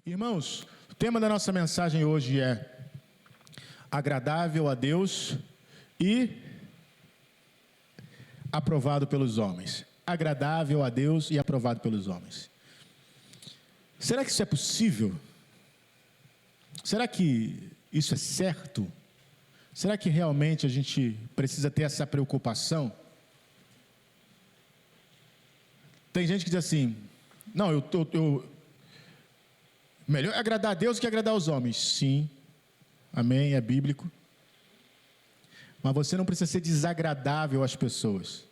Irmãos, o tema da nossa mensagem hoje é agradável a Deus e aprovado pelos homens. Agradável a Deus e aprovado pelos homens. Será que isso é possível? Será que isso é certo? Será que realmente a gente precisa ter essa preocupação? Tem gente que diz assim, não, melhor é agradar a Deus do que agradar aos homens. Sim, amém, é bíblico. Mas você não precisa ser desagradável às pessoas.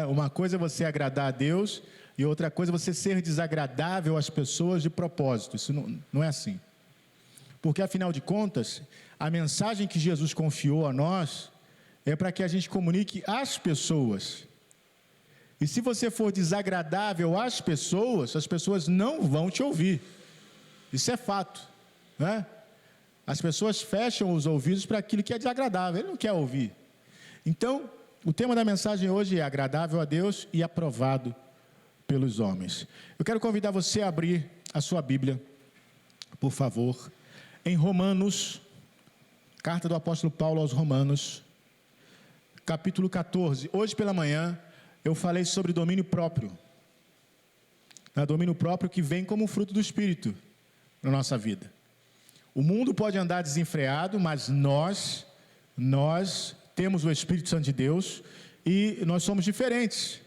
Uma coisa é você agradar a Deus e outra coisa é você ser desagradável às pessoas de propósito. Isso não é assim. Porque afinal de contas, a mensagem que Jesus confiou a nós é para que a gente comunique às pessoas. E se você for desagradável às pessoas, as pessoas não vão te ouvir. Isso é fato, né? As pessoas fecham os ouvidos para aquilo que é desagradável, ele não quer ouvir. Então, o tema da mensagem hoje é agradável a Deus e aprovado pelos homens. Eu quero convidar você a abrir a sua Bíblia, por favor, em Romanos, carta do apóstolo Paulo aos Romanos, capítulo 14. Hoje pela manhã eu falei sobre domínio próprio. Domínio próprio que vem como fruto do Espírito na nossa vida. O mundo pode andar desenfreado, mas nós temos o Espírito Santo de Deus e nós somos diferentes.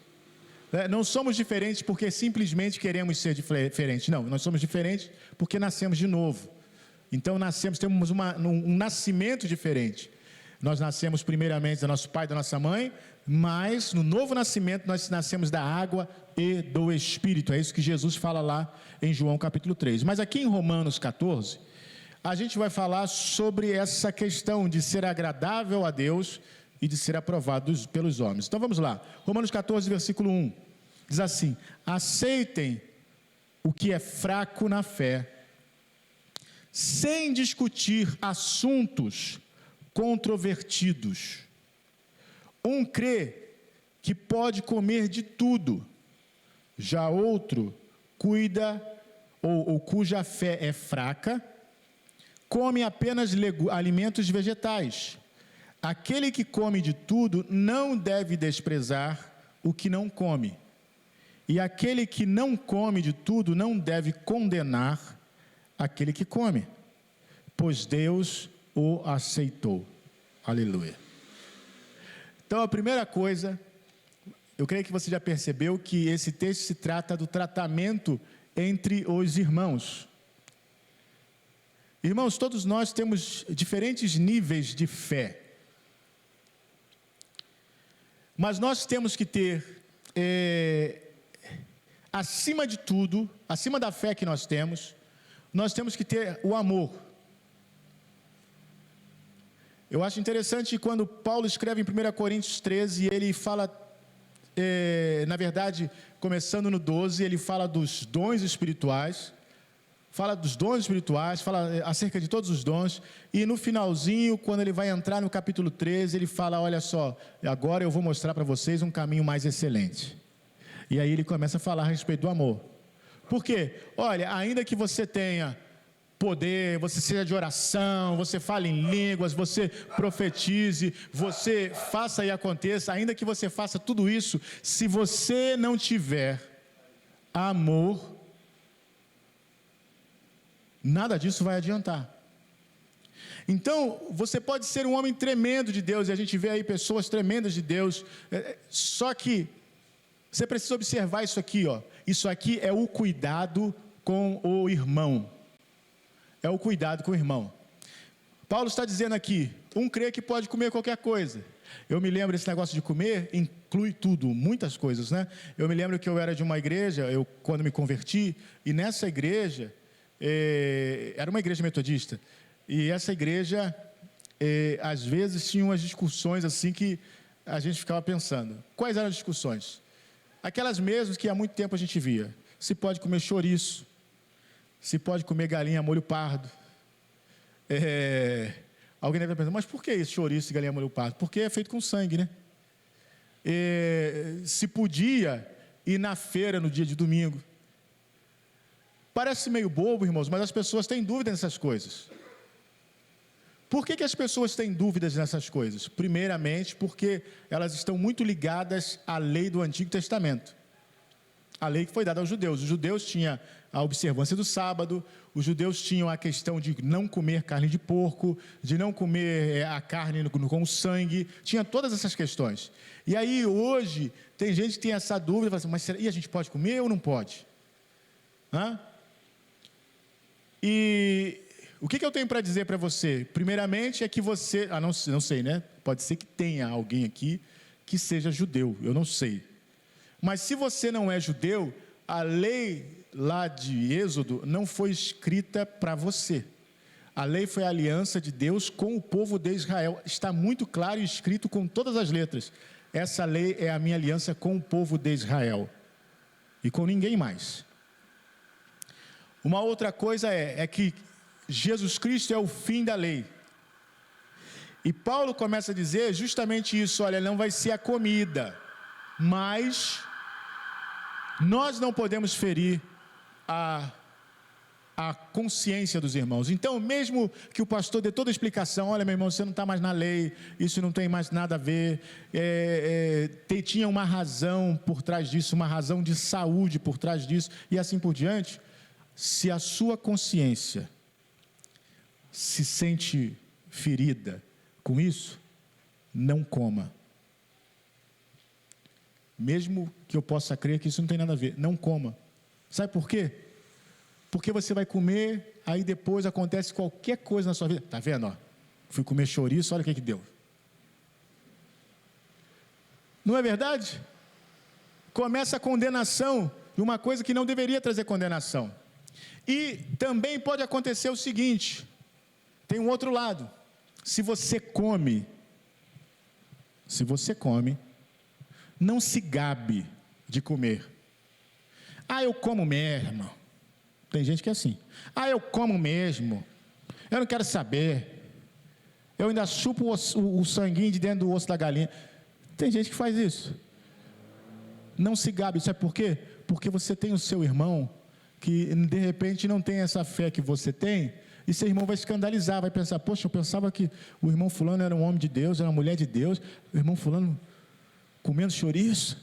Não somos diferentes porque simplesmente queremos ser diferentes. Não, nós somos diferentes porque nascemos de novo. Então temos um nascimento diferente. Nós nascemos primeiramente do nosso pai e da nossa mãe, mas no novo nascimento nós nascemos da água e do Espírito. É isso que Jesus fala lá em João capítulo 3. Mas aqui em Romanos 14, a gente vai falar sobre essa questão de ser agradável a Deus e de ser aprovado pelos homens. Então vamos lá. Romanos 14, versículo 1. Diz assim: aceitem o que é fraco na fé, sem discutir assuntos controvertidos. Um crê que pode comer de tudo, já outro cuida ou cuja fé é fraca, come apenas alimentos vegetais. Aquele que come de tudo não deve desprezar o que não come, e aquele que não come de tudo não deve condenar aquele que come, pois Deus o aceitou. Aleluia. Então a primeira coisa, eu creio que você já percebeu que esse texto se trata do tratamento entre os irmãos. Irmãos, todos nós temos diferentes níveis de fé, mas nós temos que ter, acima de tudo, acima da fé que nós temos que ter o amor. Eu acho interessante quando Paulo escreve em 1 Coríntios 13, ele fala, na verdade, começando no 12, ele fala dos dons espirituais, fala acerca de todos os dons, e no finalzinho, quando ele vai entrar no capítulo 13, ele fala, olha só, agora eu vou mostrar para vocês um caminho mais excelente. E aí ele começa a falar a respeito do amor. Por quê? Olha, ainda que você tenha poder, você seja de oração, você fale em línguas, você profetize, você faça e aconteça, ainda que você faça tudo isso, se você não tiver amor, nada disso vai adiantar. Então, você pode ser um homem tremendo de Deus, e a gente vê aí pessoas tremendas de Deus, só que você precisa observar isso aqui, ó. Isso aqui é o cuidado com o irmão. É o cuidado com o irmão. Paulo está dizendo aqui, um crê que pode comer qualquer coisa. Eu me lembro, esse negócio de comer inclui tudo, muitas coisas, né? Eu me lembro que eu era de uma igreja, quando me converti, e nessa igreja, era uma igreja metodista, e essa igreja, às vezes tinha umas discussões assim que a gente ficava pensando. Quais eram as discussões? Aquelas mesmas que há muito tempo a gente via. Se pode comer chouriço, se pode comer galinha molho pardo. Alguém deve pensar, mas por que isso, chouriço e galinha molho pardo? Porque é feito com sangue, né? Se podia ir na feira no dia de domingo. Parece meio bobo, irmãos, mas as pessoas têm dúvida nessas coisas. Por que as pessoas têm dúvidas nessas coisas? Primeiramente, porque elas estão muito ligadas à lei do Antigo Testamento. A lei que foi dada aos judeus. Os judeus tinham a observância do sábado, os judeus tinham a questão de não comer carne de porco, de não comer a carne com sangue, tinha todas essas questões. E aí, hoje, tem gente que tem essa dúvida, fala assim, mas e a gente pode comer ou não pode? E o que eu tenho para dizer para você? Primeiramente é que você, não sei, né? Pode ser que tenha alguém aqui que seja judeu, eu não sei. Mas se você não é judeu, a lei lá de Êxodo não foi escrita para você. A lei foi a aliança de Deus com o povo de Israel. Está muito claro e escrito com todas as letras. Essa lei é a minha aliança com o povo de Israel. E com ninguém mais. Uma outra coisa é que Jesus Cristo é o fim da lei. E Paulo começa a dizer justamente isso, olha, não vai ser a comida, mas nós não podemos ferir a consciência dos irmãos. Então, mesmo que o pastor dê toda a explicação, olha, meu irmão, você não está mais na lei, isso não tem mais nada a ver, tinha uma razão por trás disso, uma razão de saúde por trás disso, e assim por diante. Se a sua consciência se sente ferida com isso, não coma. Mesmo que eu possa crer que isso não tem nada a ver, não coma. Sabe por quê? Porque você vai comer, aí depois acontece qualquer coisa na sua vida. Está vendo? Ó? Fui comer chouriço, olha o que deu. Não é verdade? Começa a condenação de uma coisa que não deveria trazer condenação. E também pode acontecer o seguinte, tem um outro lado. Se você come, não se gabe de comer. Eu como mesmo. Tem gente que é assim. Eu como mesmo. Eu não quero saber. Eu ainda chupo o sanguinho de dentro do osso da galinha. Tem gente que faz isso. Não se gabe. Sabe por quê? Porque você tem o seu irmão que de repente não tem essa fé que você tem, e seu irmão vai escandalizar, vai pensar, poxa, eu pensava que o irmão fulano era um homem de Deus, era uma mulher de Deus, o irmão fulano comendo chouriço.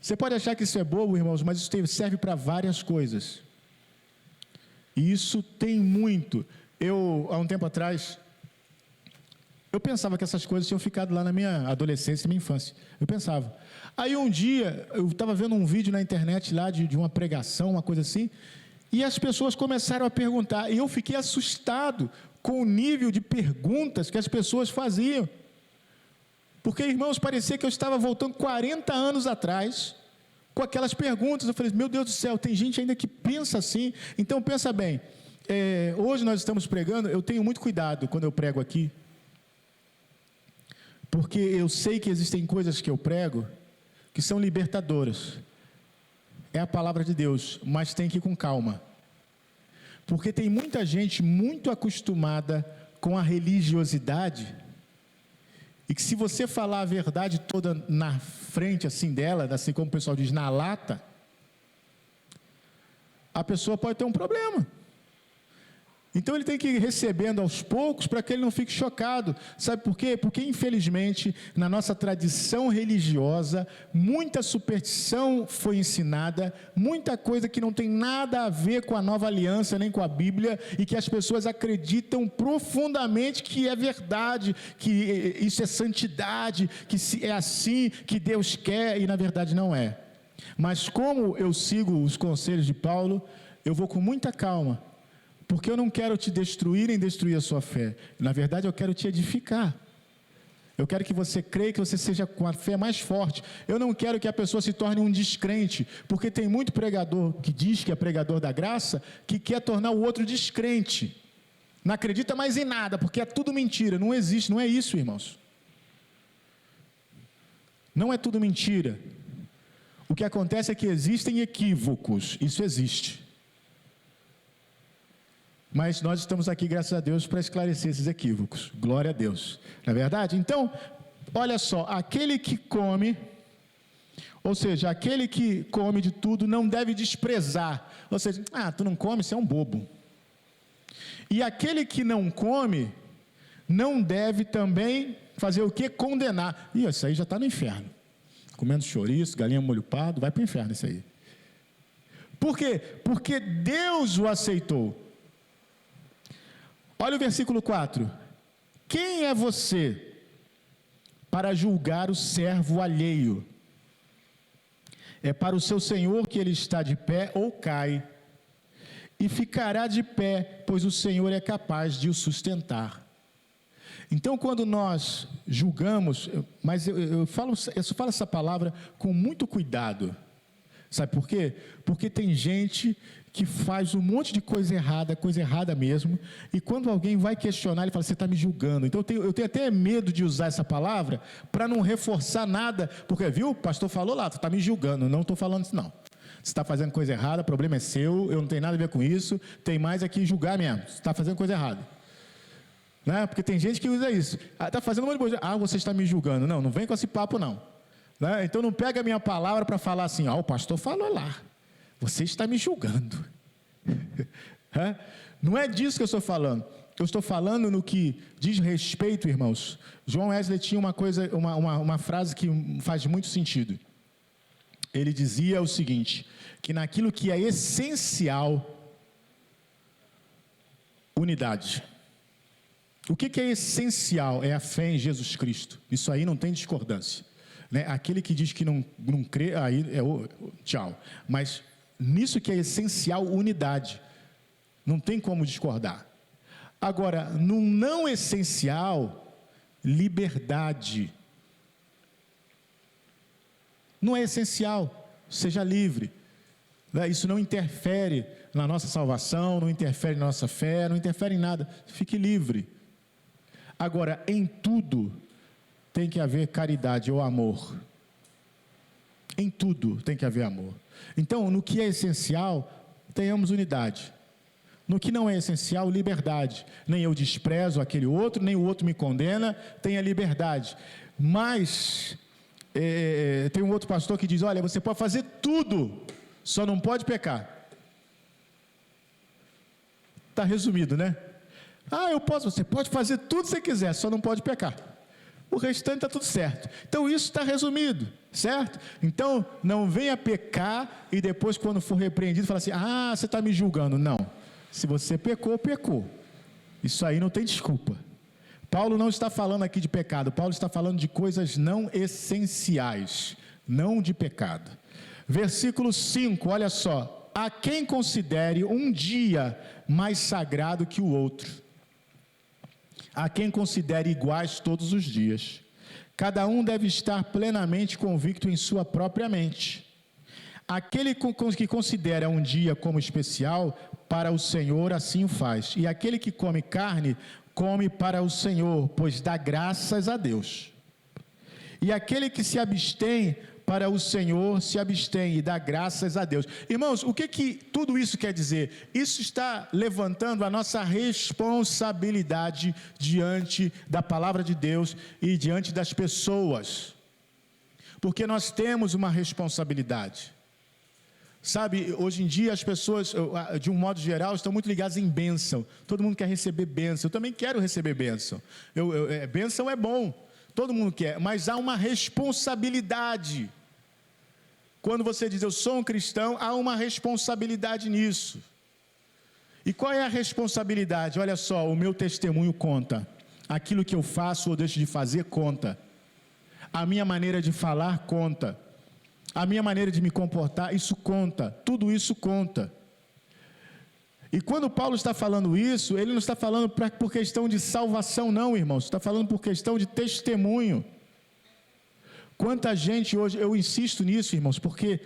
Você pode achar que isso é bobo, irmãos, mas isso serve para várias coisas. E isso tem muito. Há um tempo atrás, eu pensava que essas coisas tinham ficado lá na minha adolescência, na minha infância. Eu pensava. Aí um dia, eu estava vendo um vídeo na internet lá de uma pregação, uma coisa assim, e as pessoas começaram a perguntar, e eu fiquei assustado com o nível de perguntas que as pessoas faziam. Porque, irmãos, parecia que eu estava voltando 40 anos atrás, com aquelas perguntas. Eu falei, meu Deus do céu, tem gente ainda que pensa assim. Então, pensa bem, hoje nós estamos pregando, eu tenho muito cuidado quando eu prego aqui, porque eu sei que existem coisas que eu prego que são libertadoras. É a palavra de Deus, mas tem que ir com calma. Porque tem muita gente muito acostumada com a religiosidade, e que se você falar a verdade toda na frente assim dela, assim como o pessoal diz, na lata, a pessoa pode ter um problema. Então ele tem que ir recebendo aos poucos para que ele não fique chocado. Sabe por quê? Porque infelizmente na nossa tradição religiosa muita superstição foi ensinada, muita coisa que não tem nada a ver com a nova aliança nem com a Bíblia, e que as pessoas acreditam profundamente que é verdade, que isso é santidade, que é assim que Deus quer, e na verdade não é. Mas como eu sigo os conselhos de Paulo, eu vou com muita calma, porque eu não quero te destruir nem destruir a sua fé. Na verdade, eu quero te edificar. Eu quero que você creia, que você seja com a fé mais forte. Eu não quero que a pessoa se torne um descrente, porque tem muito pregador que diz que é pregador da graça, que quer tornar o outro descrente. Não acredita mais em nada, porque é tudo mentira. Não existe, não é isso, irmãos. Não é tudo mentira. O que acontece é que existem equívocos. Isso existe. Mas nós estamos aqui, graças a Deus, para esclarecer esses equívocos. Glória a Deus. Não é verdade? Então, olha só, aquele que come, Ou seja, aquele que come de tudo não deve desprezar. Ou seja, tu não come, você é um bobo. E aquele que não come, não deve também fazer o quê? Condenar. Isso aí já está no inferno. Comendo chouriço, galinha molho pardo, vai para o inferno isso aí. Por quê? Porque Deus o aceitou. Olha o versículo 4. Quem é você para julgar o servo alheio? É para o seu senhor que ele está de pé ou cai, e ficará de pé, pois o Senhor é capaz de o sustentar. Então, quando nós julgamos, mas eu falo essa palavra com muito cuidado. Sabe por quê? Porque tem gente que faz um monte de coisa errada mesmo, e quando alguém vai questionar, ele fala, você está me julgando. Então eu tenho até medo de usar essa palavra para não reforçar nada, porque viu, o pastor falou lá, tu está me julgando. Não estou falando isso não. Você está fazendo coisa errada, o problema é seu, eu não tenho nada a ver com isso, tem mais aqui julgar mesmo, você está fazendo coisa errada. Né? Porque tem gente que usa isso, está fazendo um monte de coisa, você está me julgando. Não vem com esse papo não. Né? Então não pega a minha palavra para falar assim, o pastor falou lá, você está me julgando. Não é disso que eu estou falando. Eu estou falando no que diz respeito, irmãos. João Wesley tinha uma frase que faz muito sentido. Ele dizia o seguinte, que naquilo que é essencial, unidade. O que é essencial? É a fé em Jesus Cristo. Isso aí não tem discordância. Né? Aquele que diz que não crê, aí tchau. Mas nisso que é essencial, unidade. Não tem como discordar. Agora, no não essencial, liberdade. Não é essencial, seja livre. Isso não interfere na nossa salvação, não interfere na nossa fé, não interfere em nada. Fique livre. Agora, em tudo tem que haver caridade ou amor. Em tudo tem que haver amor. Então, no que é essencial, tenhamos unidade. No que não é essencial, liberdade. Nem eu desprezo aquele outro, nem o outro me condena, tenha liberdade. Mas tem um outro pastor que diz, olha, você pode fazer tudo, só não pode pecar. Está resumido, né? Você pode fazer tudo que você quiser, só não pode pecar. O restante está tudo certo. Então isso está resumido, certo? Então não venha pecar e depois quando for repreendido, fala assim, você está me julgando. Não, se você pecou, pecou. Isso aí não tem desculpa. Paulo não está falando aqui de pecado, Paulo está falando de coisas não essenciais, não de pecado. Versículo 5, olha só. A quem considere um dia mais sagrado que o outro, a quem considere iguais todos os dias. Cada um deve estar plenamente convicto em sua própria mente. Aquele que considera um dia como especial, para o Senhor assim o faz. E aquele que come carne, come para o Senhor, pois dá graças a Deus. E aquele que se abstém, para o Senhor se abstém e dá graças a Deus. Irmãos, o que tudo isso quer dizer? Isso está levantando a nossa responsabilidade diante da palavra de Deus e diante das pessoas. Porque nós temos uma responsabilidade. Sabe, hoje em dia as pessoas, de um modo geral, estão muito ligadas em bênção. Todo mundo quer receber bênção. Eu também quero receber bênção. Bênção é bom, todo mundo quer, mas há uma responsabilidade. Quando você diz, eu sou um cristão, há uma responsabilidade nisso. E qual é a responsabilidade? Olha só, o meu testemunho conta. Aquilo que eu faço ou deixo de fazer conta. A minha maneira de falar conta. A minha maneira de me comportar, isso conta. Tudo isso conta. E quando Paulo está falando isso, ele não está falando por questão de salvação não, irmãos. Está falando por questão de testemunho. Quanta gente hoje, eu insisto nisso, irmãos, porque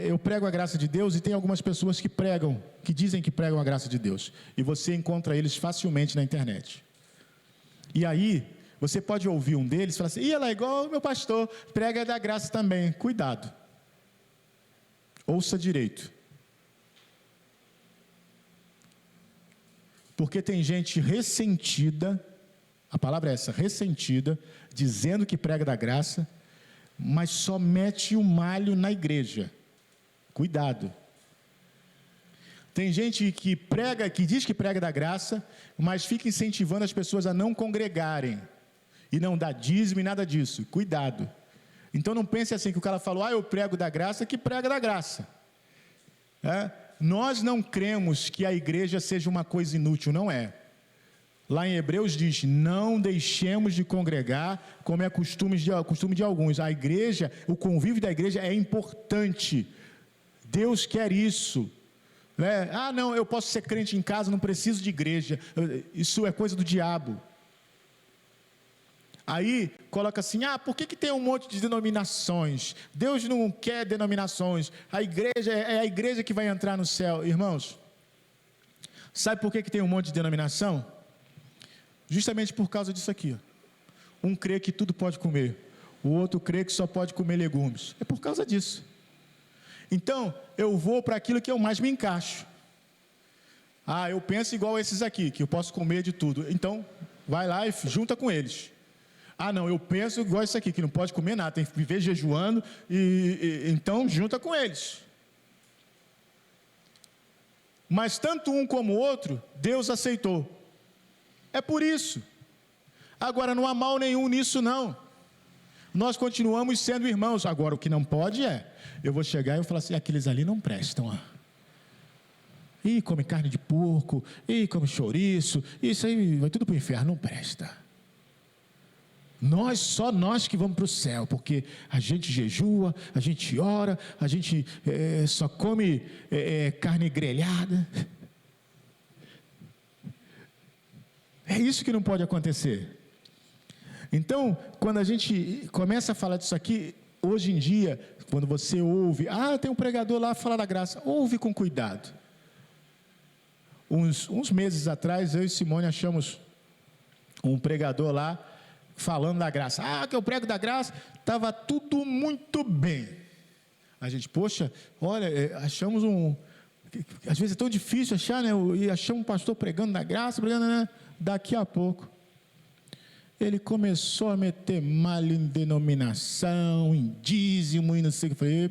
eu prego a graça de Deus e tem algumas pessoas que dizem que pregam a graça de Deus. E você encontra eles facilmente na internet. E aí, você pode ouvir um deles e falar assim, ela é igual o meu pastor, prega da graça também. Cuidado. Ouça direito. Porque tem gente ressentida, a palavra é essa, ressentida, dizendo que prega da graça, mas só mete o malho na igreja. Cuidado. Tem gente que prega, que diz que prega da graça, mas fica incentivando as pessoas a não congregarem. E não dá dízimo e nada disso. Cuidado. Então não pense assim que o cara falou, eu prego da graça, que prega da graça. Nós não cremos que a igreja seja uma coisa inútil, não é. Lá em Hebreus diz, não deixemos de congregar, como é costume de alguns. A igreja, o convívio da igreja é importante. Deus quer isso. Não, eu posso ser crente em casa, não preciso de igreja. Isso é coisa do diabo. Aí, coloca assim, por que tem um monte de denominações? Deus não quer denominações. A igreja é a igreja que vai entrar no céu. Irmãos, sabe por que tem um monte de denominação? Justamente por causa disso aqui. Um crê que tudo pode comer. O outro crê que só pode comer legumes. É por causa disso. Então, eu vou para aquilo que eu mais me encaixo. Eu penso igual a esses aqui, que eu posso comer de tudo. Então, vai lá e junta com eles. Não, eu penso igual isso aqui, que não pode comer nada, tem que viver jejuando, então junta com eles. Mas tanto um como o outro, Deus aceitou. É por isso. Agora, não há mal nenhum nisso, não. Nós continuamos sendo irmãos. Agora, o que não pode eu vou chegar e eu falar assim, aqueles ali não prestam, come carne de porco, come chouriço, isso aí vai tudo para o inferno, não presta. Só nós que vamos para o céu, porque a gente jejua, a gente ora, a gente só come carne grelhada. É isso que não pode acontecer. Então, quando a gente começa a falar disso aqui, hoje em dia, quando você ouve, tem um pregador lá falar da graça, ouve com cuidado. Uns meses atrás, eu e Simone achamos um pregador lá, falando da graça, que eu prego da graça, estava tudo muito bem. A gente, poxa, olha, achamos às vezes é tão difícil achar, né? E achamos um pastor pregando da graça, né? Daqui a pouco, ele começou a meter malho em denominação, em dízimo, e não sei o que. Eu falei,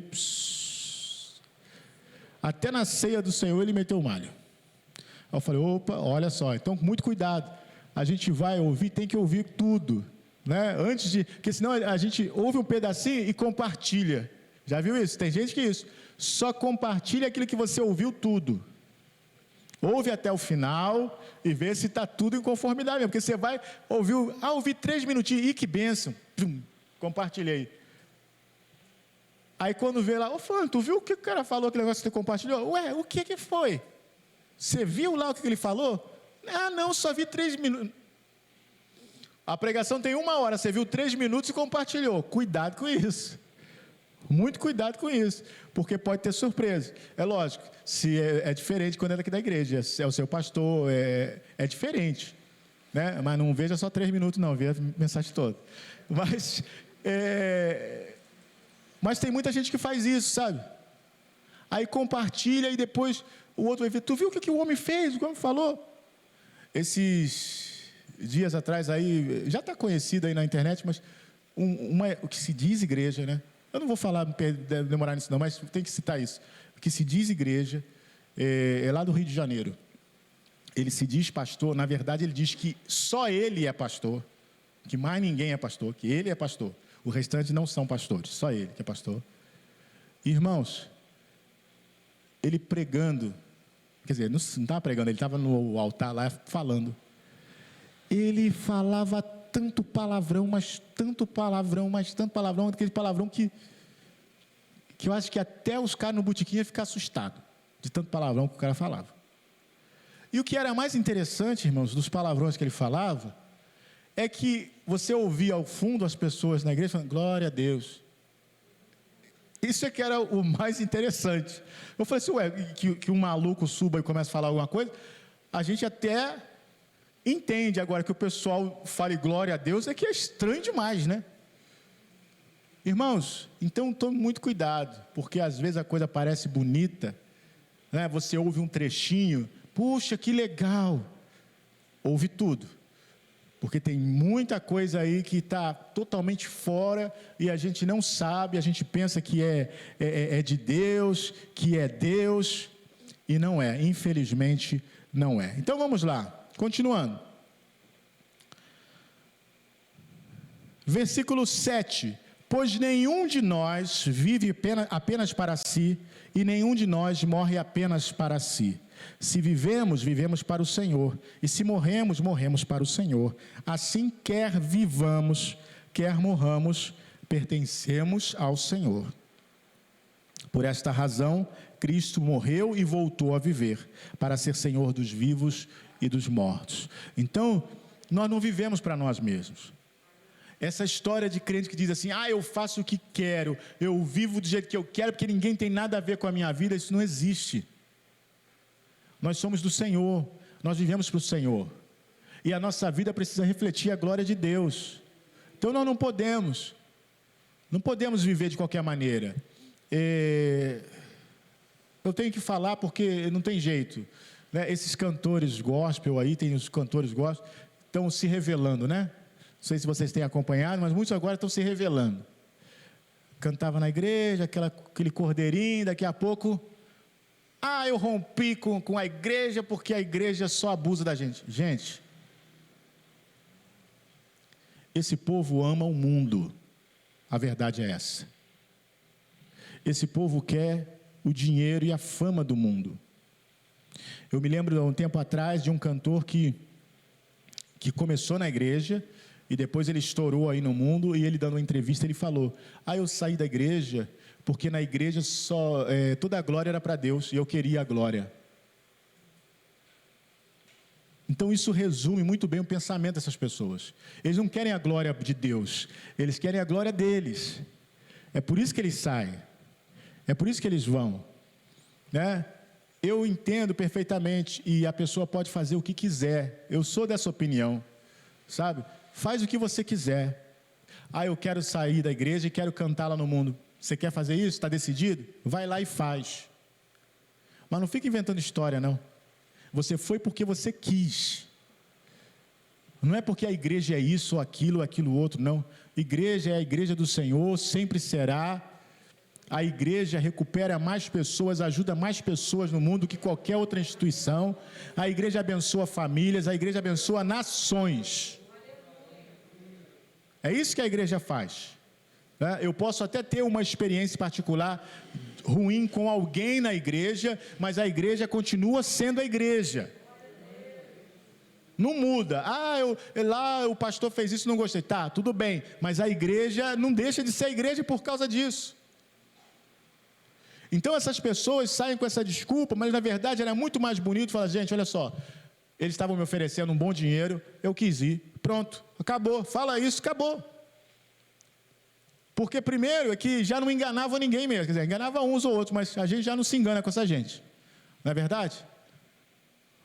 até na ceia do Senhor ele meteu malho. Aí eu falei, opa, olha só, então muito cuidado. A gente vai ouvir, tem que ouvir tudo. Porque senão a gente ouve um pedacinho e compartilha. Já viu isso? Tem gente que isso. Só compartilha aquilo que você ouviu tudo. Ouve até o final e vê se está tudo em conformidade mesmo. Porque você vai ouvir 3 minutinhos, que bênção. Compartilhei. Aí quando vê lá, fulano, tu viu o que o cara falou, aquele negócio que você compartilhou? O que foi? Você viu lá o que ele falou? Não, só vi 3 minutos. A pregação tem 1 hora, você viu 3 minutos e compartilhou. Cuidado com isso. Muito cuidado com isso, porque pode ter surpresa. É lógico, se é diferente quando é daqui da igreja, é o seu pastor, é diferente. Mas não veja só 3 minutos, não, veja a mensagem toda. Mas tem muita gente que faz isso, sabe? Aí compartilha e depois o outro vai ver, tu viu o que o homem fez, o que o homem falou? Esses dias atrás aí, já está conhecido aí na internet, mas o que se diz igreja, né? Eu não vou demorar nisso não, mas tem que citar isso. O que se diz igreja é lá do Rio de Janeiro. Ele se diz pastor, na verdade ele diz que só ele é pastor, que mais ninguém é pastor, que ele é pastor. O restante não são pastores, só ele que é pastor. Irmãos, ele pregando, quer dizer, não estava pregando, ele estava no altar lá falando. Ele falava tanto palavrão, mas tanto palavrão, aquele palavrão que eu acho que até os caras no botequim iam ficar assustados, de tanto palavrão que o cara falava. E o que era mais interessante, irmãos, dos palavrões que ele falava, é que você ouvia ao fundo as pessoas na igreja falando, glória a Deus. Isso é que era o mais interessante. Eu falei assim, que um maluco suba e comece a falar alguma coisa, a gente até entende agora que o pessoal fale glória a Deus, é que é estranho demais, né? Irmãos, então tome muito cuidado, porque às vezes a coisa parece bonita, né? Você ouve um trechinho, puxa, que legal, ouve tudo. Porque tem muita coisa aí que está totalmente fora e a gente não sabe, a gente pensa que é de Deus, que é Deus, e não é, infelizmente não é. Então vamos lá, continuando. Versículo 7. Pois nenhum de nós vive apenas para si, e nenhum de nós morre apenas para si. Se vivemos, vivemos para o Senhor, e se morremos, morremos para o Senhor. Assim, quer vivamos, quer morramos, pertencemos ao Senhor. Por esta razão, Cristo morreu e voltou a viver, para ser Senhor dos vivos e dos mortos. Então, nós não vivemos para nós mesmos. Essa história de crente que diz assim, eu faço o que quero, eu vivo do jeito que eu quero, porque ninguém tem nada a ver com a minha vida, isso não existe. Nós somos do Senhor, nós vivemos para o Senhor, e a nossa vida precisa refletir a glória de Deus. Então nós não podemos viver de qualquer maneira. Eu tenho que falar porque não tem jeito, né? Esses cantores gospel aí, tem os cantores gospel, estão se revelando, né? Não sei se vocês têm acompanhado, mas muitos agora estão se revelando. Cantava na igreja, aquele cordeirinho, daqui a pouco, eu rompi com a igreja porque a igreja só abusa da gente. Gente, esse povo ama o mundo, a verdade é essa. Esse povo quer o dinheiro e a fama do mundo. Eu me lembro, há um tempo atrás, de um cantor que começou na igreja, e depois ele estourou aí no mundo, e ele dando uma entrevista, ele falou, eu saí da igreja, porque na igreja toda a glória era para Deus, e eu queria a glória. Então isso resume muito bem o pensamento dessas pessoas. Eles não querem a glória de Deus, eles querem a glória deles. É por isso que eles saem, é por isso que eles vão, né? Eu entendo perfeitamente, e a pessoa pode fazer o que quiser, eu sou dessa opinião, sabe? Faz o que você quiser. Eu quero sair da igreja e quero cantar lá no mundo. Você quer fazer isso? Está decidido? Vai lá e faz. Mas não fica inventando história, não. Você foi porque você quis. Não é porque a igreja é isso, ou aquilo outro, não. Igreja é a igreja do Senhor, sempre será. A igreja recupera mais pessoas, ajuda mais pessoas no mundo que qualquer outra instituição. A igreja abençoa famílias, a igreja abençoa nações. É isso que a igreja faz. Eu posso até ter uma experiência particular ruim com alguém na igreja, mas a igreja continua sendo a igreja. Não muda. Lá o pastor fez isso, não gostei. Tá, tudo bem, mas a igreja não deixa de ser a igreja por causa disso. Então essas pessoas saem com essa desculpa, mas na verdade era muito mais bonito falar, gente, olha só, eles estavam me oferecendo um bom dinheiro, eu quis ir, pronto, acabou, fala isso, acabou. Porque primeiro é que já não enganava ninguém mesmo, quer dizer, enganava uns ou outros, mas a gente já não se engana com essa gente, não é verdade?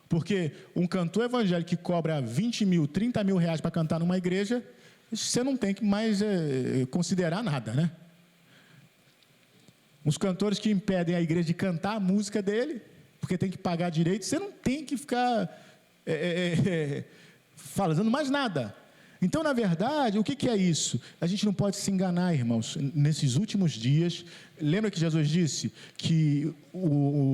Porque um cantor evangélico que cobra 20 mil, 30 mil reais para cantar numa igreja, você não tem que mais considerar nada, né? Os cantores que impedem a igreja de cantar a música dele, porque tem que pagar direito, você não tem que ficar falando mais nada. Então, na verdade, o que é isso? A gente não pode se enganar, irmãos. Nesses últimos dias, lembra que Jesus disse que,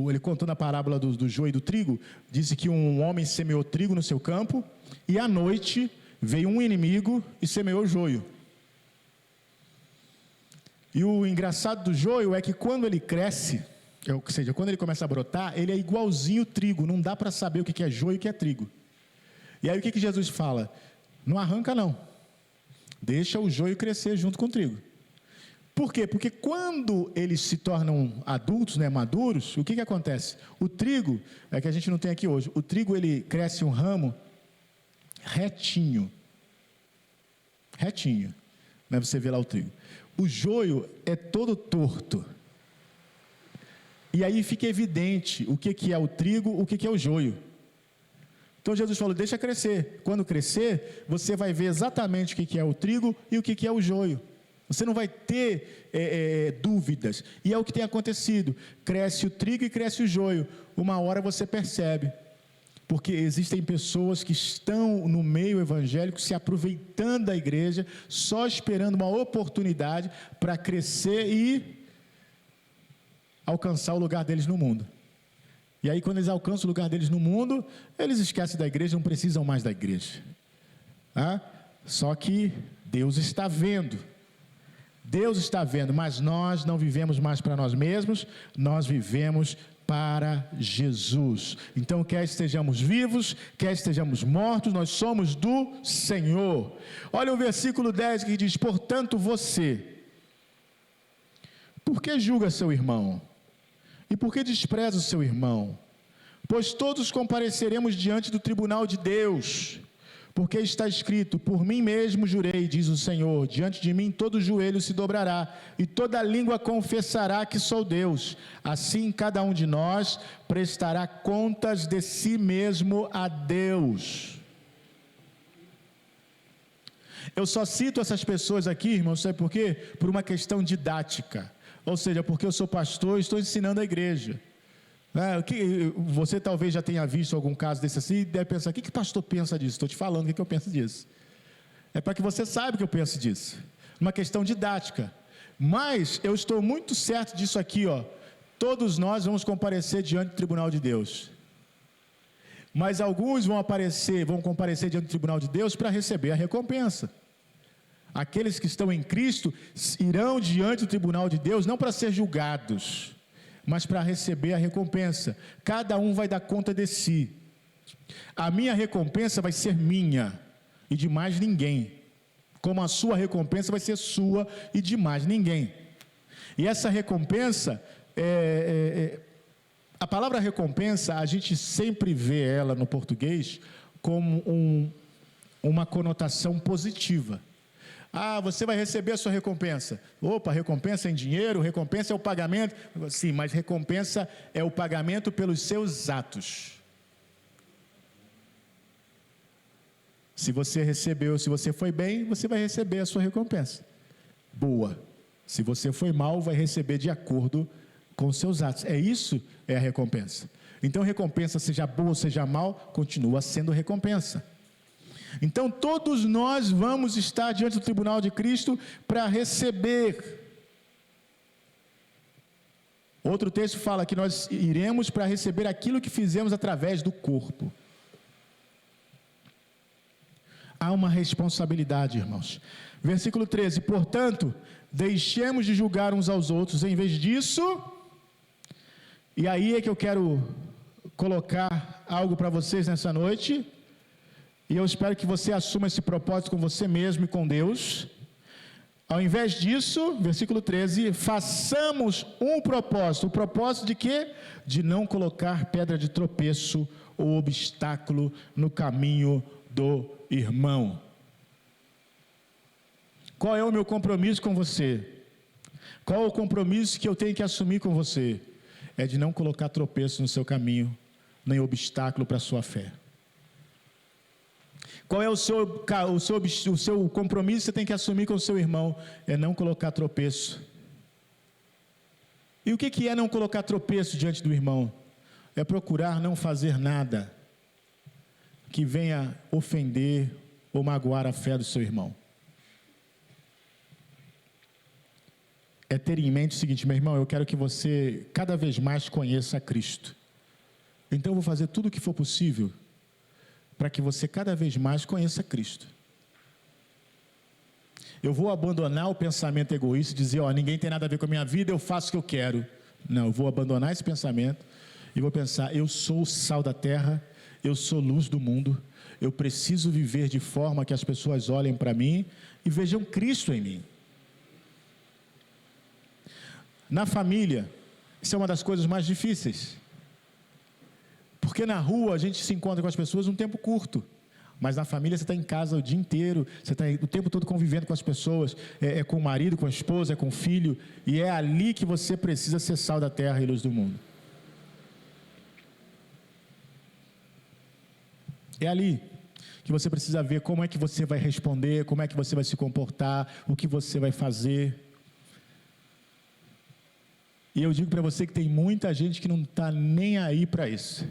ele contou na parábola do joio e do trigo, disse que um homem semeou trigo no seu campo, e à noite veio um inimigo e semeou joio. E o engraçado do joio é que quando ele cresce, ou seja, quando ele começa a brotar, ele é igualzinho o trigo, não dá para saber o que é joio e o que é trigo. E aí o que Jesus fala? Não arranca não, deixa o joio crescer junto com o trigo. Por quê? Porque quando eles se tornam adultos, né, maduros, o que acontece? O trigo, é que a gente não tem aqui hoje, o trigo ele cresce um ramo retinho, né, você vê lá o trigo. O joio é todo torto. E aí fica evidente o que é o trigo, o que é o joio. Então Jesus falou, deixa crescer. Quando crescer, você vai ver exatamente o que é o trigo e o que é o joio. Você não vai ter dúvidas. E é o que tem acontecido. Cresce o trigo e cresce o joio. Uma hora você percebe. porque existem pessoas que estão no meio evangélico se aproveitando da igreja, só esperando uma oportunidade para crescer e alcançar o lugar deles no mundo. E aí, quando eles alcançam o lugar deles no mundo, eles esquecem da igreja, não precisam mais da igreja. Só que Deus está vendo. Deus está vendo, mas nós não vivemos mais para nós mesmos, nós vivemos para Jesus. Então, quer estejamos vivos, quer estejamos mortos, nós somos do Senhor. Olha o versículo 10 que diz: portanto você, por que julga seu irmão? E por que despreza o seu irmão? Pois todos compareceremos diante do tribunal de Deus, porque está escrito: por mim mesmo jurei, diz o Senhor, diante de mim todo joelho se dobrará, e toda língua confessará que sou Deus. Assim cada um de nós prestará contas de si mesmo a Deus. Eu só cito essas pessoas aqui, irmãos, sabe por quê? Por uma questão didática. Ou seja, porque eu sou pastor e estou ensinando a igreja. Você talvez já tenha visto algum caso desse assim e deve pensar: o que o pastor pensa disso? Estou te falando o que eu penso disso. É para que você saiba o que eu penso disso. Uma questão didática. Mas eu estou muito certo disso aqui, todos nós vamos comparecer diante do tribunal de Deus. Mas alguns vão comparecer diante do tribunal de Deus para receber a recompensa. Aqueles que estão em Cristo irão diante do tribunal de Deus não para ser julgados, mas para receber a recompensa. Cada um vai dar conta de si. A minha recompensa vai ser minha e de mais ninguém, como a sua recompensa vai ser sua e de mais ninguém. E essa recompensa, a palavra recompensa, a gente sempre vê ela no português como uma conotação positiva. Você vai receber a sua recompensa. Opa, recompensa em dinheiro, recompensa é o pagamento. Sim, mas recompensa é o pagamento pelos seus atos. Se você recebeu, se você foi bem, você vai receber a sua recompensa. Boa. Se você foi mal, vai receber de acordo com os seus atos. Isso é a recompensa. Então, recompensa, seja boa ou seja mal, continua sendo recompensa. Então todos nós vamos estar diante do tribunal de Cristo para receber. Outro texto fala que nós iremos para receber aquilo que fizemos através do corpo. Há uma responsabilidade, irmãos. Versículo 13: portanto, deixemos de julgar uns aos outros, em vez disso, e aí é que eu quero colocar algo para vocês nessa noite. E eu espero que você assuma esse propósito com você mesmo e com Deus. Ao invés disso, versículo 13, façamos um propósito. O propósito de quê? De não colocar pedra de tropeço ou obstáculo no caminho do irmão. Qual é o meu compromisso com você? Qual é o compromisso que eu tenho que assumir com você? É de não colocar tropeço no seu caminho, nem obstáculo para a sua fé. Qual é o seu compromisso que você tem que assumir com o seu irmão? É não colocar tropeço. E o que é não colocar tropeço diante do irmão? É procurar não fazer nada que venha ofender ou magoar a fé do seu irmão. É ter em mente o seguinte: meu irmão, eu quero que você cada vez mais conheça a Cristo. Então eu vou fazer tudo o que for possível para que você cada vez mais conheça Cristo. Eu vou abandonar o pensamento egoísta e dizer: ninguém tem nada a ver com a minha vida, eu faço o que eu quero. Não, eu vou abandonar esse pensamento e vou pensar: eu sou o sal da terra, eu sou luz do mundo, eu preciso viver de forma que as pessoas olhem para mim e vejam Cristo em mim. Na família, isso é uma das coisas mais difíceis. Porque na rua a gente se encontra com as pessoas um tempo curto, mas na família você está em casa o dia inteiro, você está o tempo todo convivendo com as pessoas, é com o marido, com a esposa, é com o filho, e é ali que você precisa ser sal da terra e luz do mundo. É ali que você precisa ver como é que você vai responder, como é que você vai se comportar, o que você vai fazer. E eu digo para você que tem muita gente que não está nem aí para isso.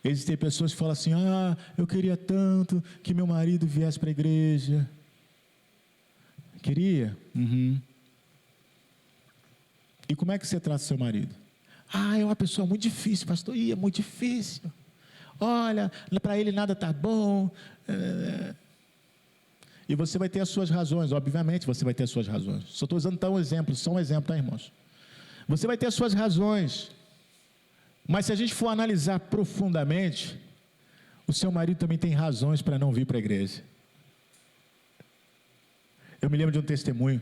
Existem pessoas que falam assim, eu queria tanto que meu marido viesse para a igreja. Queria? Uhum. E como é que você trata seu marido? É uma pessoa muito difícil, pastor. É muito difícil. Olha, para ele nada está bom. E você vai ter as suas razões, obviamente você vai ter as suas razões. Só estou usando só um exemplo, tá, irmãos? Você vai ter as suas razões. Mas se a gente for analisar profundamente, o seu marido também tem razões para não vir para a igreja. Eu me lembro de um testemunho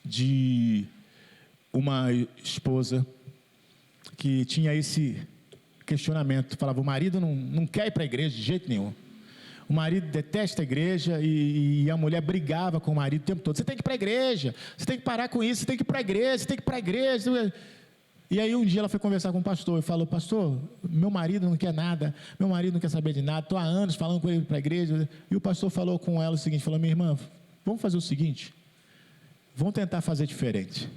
de uma esposa que tinha esse questionamento. Falava, o marido não quer ir para a igreja de jeito nenhum. O marido detesta a igreja e a mulher brigava com o marido o tempo todo. Você tem que ir para a igreja, você tem que parar com isso, você tem que ir para a igreja, você tem que ir para a igreja. E aí um dia ela foi conversar com o pastor e falou, pastor, meu marido não quer nada, meu marido não quer saber de nada, estou há anos falando com ele para a igreja. E o pastor falou com ela o seguinte, falou, minha irmã, vamos fazer o seguinte, vamos tentar fazer diferente.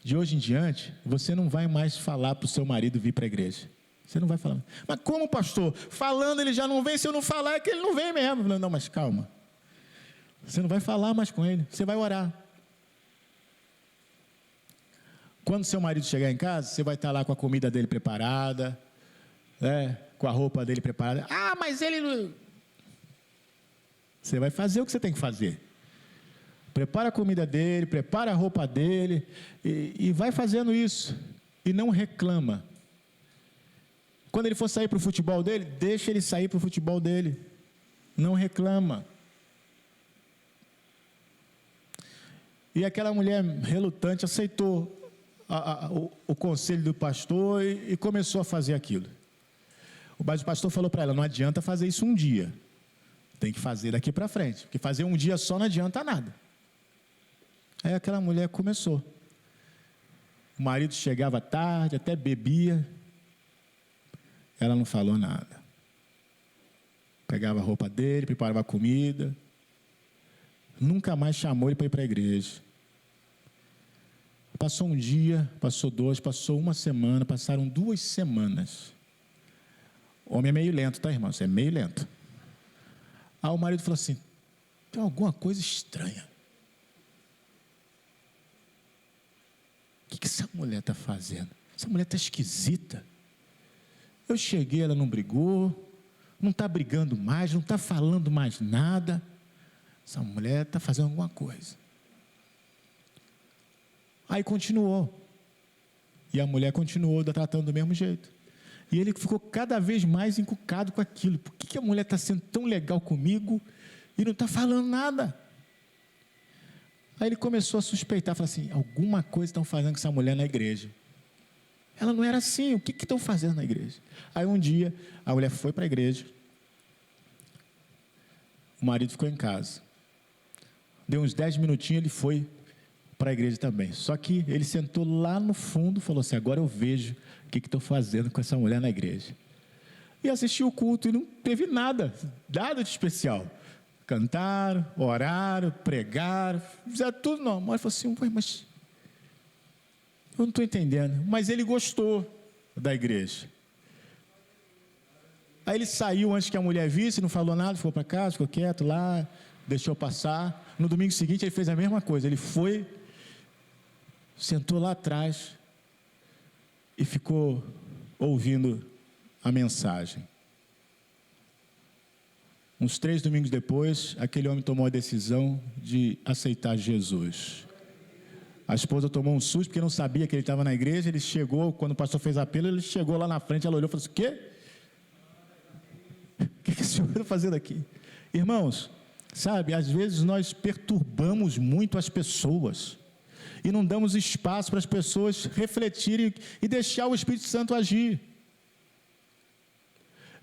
De hoje em diante, você não vai mais falar para o seu marido vir para a igreja. Você não vai falar. Mas como, pastor? Falando ele já não vem, se eu não falar é que ele não vem mesmo. Não, mas calma. Você não vai falar mais com ele, você vai orar. Quando seu marido chegar em casa, você vai estar lá com a comida dele preparada, com a roupa dele preparada. Mas ele não... Você vai fazer o que você tem que fazer. Prepara a comida dele, prepara a roupa dele e vai fazendo isso. E não reclama. Quando ele for sair para o futebol dele, deixa ele sair para o futebol dele. Não reclama. E aquela mulher relutante aceitou o conselho do pastor e começou a fazer aquilo. Mas o pastor falou para ela, não adianta fazer isso um dia. Tem que fazer daqui para frente. Porque fazer um dia só não adianta nada. Aí aquela mulher começou. O marido chegava tarde, até bebia. Ela não falou nada. Pegava a roupa dele, preparava a comida. Nunca mais chamou ele para ir para a igreja. Passou um dia, passou dois, passou uma semana, passaram 2 semanas. O homem é meio lento, tá, irmão? Você é meio lento. Aí o marido falou assim, tem alguma coisa estranha. O que essa mulher está fazendo? Essa mulher está esquisita. Eu cheguei, ela não brigou, não está brigando mais, não está falando mais nada. Essa mulher está fazendo alguma coisa. Aí continuou. E a mulher continuou tratando do mesmo jeito. E ele ficou cada vez mais encucado com aquilo. Por que a mulher está sendo tão legal comigo e não está falando nada? Aí ele começou a suspeitar, falou assim, alguma coisa estão fazendo com essa mulher na igreja. Ela não era assim, o que estão fazendo na igreja? Aí um dia, a mulher foi para a igreja, o marido ficou em casa. Deu uns 10 minutinhos, ele foi para a igreja também. Só que ele sentou lá no fundo e falou assim, agora eu vejo o que estão fazendo com essa mulher na igreja. E assistiu o culto e não teve nada de especial. Cantaram, oraram, pregaram, fizeram tudo normal. Ele falou assim, mas eu não estou entendendo. Mas ele gostou da igreja. Aí ele saiu antes que a mulher visse, não falou nada, ficou para casa, ficou quieto lá, deixou passar. No domingo seguinte ele fez a mesma coisa. Ele foi, sentou lá atrás e ficou ouvindo a mensagem. Uns 3 domingos depois, aquele homem tomou a decisão de aceitar Jesus. A esposa tomou um susto, porque não sabia que ele estava na igreja. Ele chegou, quando o pastor fez apelo, ele chegou lá na frente, ela olhou e falou assim, o quê? O que esse senhor está fazendo aqui? Irmãos, sabe, às vezes nós perturbamos muito as pessoas e não damos espaço para as pessoas refletirem e deixar o Espírito Santo agir.